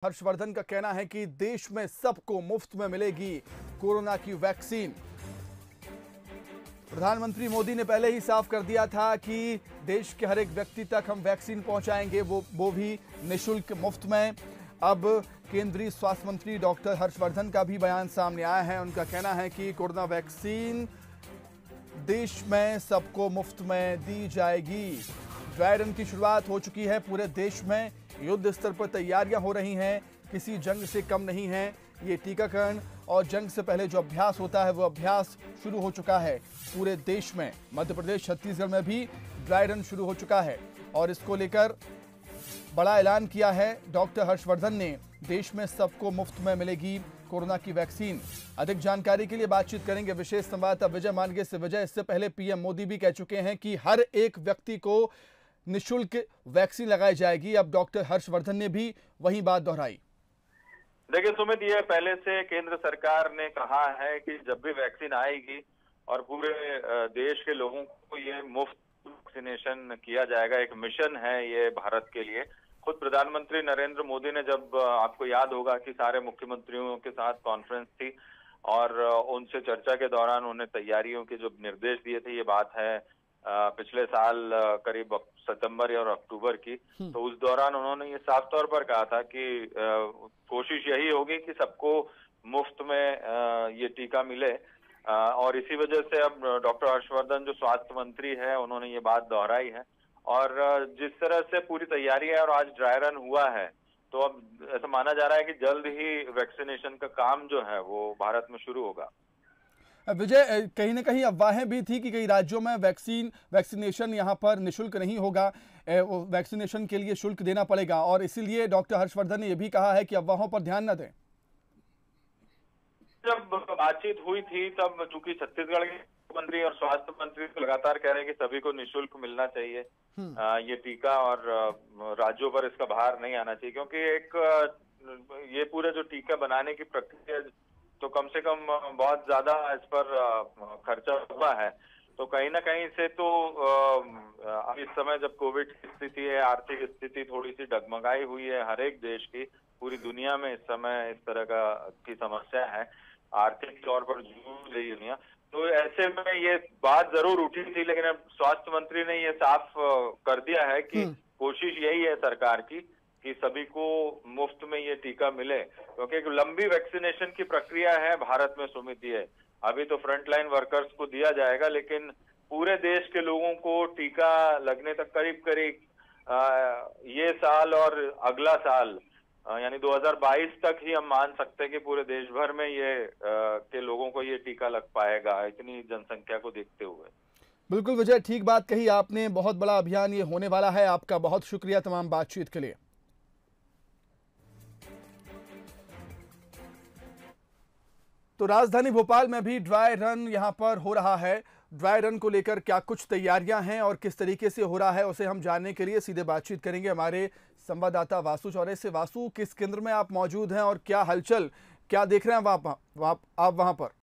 हर्षवर्धन का कहना है कि देश में सबको मुफ्त में मिलेगी कोरोना की वैक्सीन। प्रधानमंत्री मोदी ने पहले ही साफ कर दिया था कि देश के हर एक व्यक्ति तक हम वैक्सीन पहुंचाएंगे, वो भी निशुल्क मुफ्त में। अब केंद्रीय स्वास्थ्य मंत्री डॉक्टर हर्षवर्धन का भी बयान सामने आया है। उनका कहना है कि कोरोना वैक्सीन देश में सबको मुफ्त में दी जाएगी। ड्राई रन की शुरुआत हो चुकी है पूरे देश में, युद्ध स्तर पर तैयारियां हो रही हैं, किसी जंग से कम नहीं है ये टीकाकरण। और जंग से पहले जो अभ्यास होता है वो अभ्यास शुरू हो चुका है पूरे देश में। मध्य प्रदेश, छत्तीसगढ़ में भी ड्राई रन शुरू हो चुका है और इसको लेकर बड़ा ऐलान किया है डॉक्टर हर्षवर्धन ने। देश में सबको मुफ्त में मिलेगी कोरोना की वैक्सीन। अधिक जानकारी के लिए बातचीत करेंगे विशेष संवाददाता विजय मानगे से। विजय, इससे पहले पीएम मोदी भी कह चुके हैं कि हर एक व्यक्ति को निशुल्क वैक्सीन लगाई जाएगी। अब डॉक्टर हर्षवर्धन ने भी वही बात दोहराई। देखिए सुमित, ये पहले से केंद्र सरकार ने कहा है कि जब भी वैक्सीन आएगी और पूरे देश के लोगों को ये मुफ्त वैक्सीनेशन किया जाएगा। एक मिशन है ये भारत के लिए। खुद प्रधानमंत्री नरेंद्र मोदी ने, जब आपको याद होगा कि सारे मुख्यमंत्रियों के साथ कॉन्फ्रेंस थी और उनसे चर्चा के दौरान उन्हें तैयारियों के जो निर्देश दिए थे, ये बात है पिछले साल करीब सितंबर और अक्टूबर की। तो उस दौरान उन्होंने ये साफ तौर पर कहा था कि कोशिश यही होगी कि सबको मुफ्त में ये टीका मिले। और इसी वजह से अब डॉक्टर हर्षवर्धन जो स्वास्थ्य मंत्री है, उन्होंने ये बात दोहराई है। और जिस तरह से पूरी तैयारी है और आज ड्राई रन हुआ है, तो अब ऐसा माना जा रहा है कि जल्द ही वैक्सीनेशन का काम जो है वो भारत में शुरू होगा। विजय, कहीं ना कहीं अफवाहें भी थी कि कई राज्यों में वैक्सीनेशन यहाँ पर निशुल्क नहीं होगा, वैक्सीनेशन के लिए शुल्क देना पड़ेगा, और इसीलिए डॉक्टर हर्षवर्धन ने यह भी कहा है कि अफवाहों पर ध्यान न दें। जब बातचीत हुई थी तब चूंकि छत्तीसगढ़ के मुख्यमंत्री और स्वास्थ्य मंत्री लगातार कह रहे हैं कि सभी को निशुल्क मिलना चाहिए ये टीका, और राज्यों पर इसका भार नहीं आना चाहिए, क्योंकि एक ये पूरे जो टीका बनाने की प्रक्रिया तो कम से कम बहुत ज्यादा इस पर खर्चा हुआ है। तो कहीं ना कहीं से तो अब इस समय जब कोविड की स्थिति है, आर्थिक स्थिति थोड़ी सी डगमगाई हुई है हर एक देश की, पूरी दुनिया में इस समय इस तरह की समस्या है, आर्थिक तौर पर जूझ रही दुनिया। तो ऐसे में ये बात जरूर उठी थी, लेकिन अब स्वास्थ्य मंत्री ने ये साफ कर दिया है कि कोशिश यही है सरकार की कि सभी को मुफ्त में ये टीका मिले, क्योंकि एक लंबी वैक्सीनेशन की प्रक्रिया है भारत में सुमित। है अभी तो फ्रंटलाइन वर्कर्स को दिया जाएगा, लेकिन पूरे देश के लोगों को टीका लगने तक करीब ये साल और अगला साल यानी 2022 तक ही हम मान सकते हैं कि पूरे देश भर में ये के लोगों को ये टीका लग पाएगा, इतनी जनसंख्या को देखते हुए। बिल्कुल विजय, ठीक बात कही आपने। बहुत बड़ा अभियान ये होने वाला है। आपका बहुत शुक्रिया तमाम बातचीत के लिए। तो राजधानी भोपाल में भी ड्राई रन यहां पर हो रहा है। ड्राई रन को लेकर क्या कुछ तैयारियां हैं और किस तरीके से हो रहा है, उसे हम जानने के लिए सीधे बातचीत करेंगे हमारे संवाददाता वासु चौरे से। वासु, किस केंद्र में आप मौजूद हैं और क्या हलचल, क्या देख रहे हैं आप वहां पर?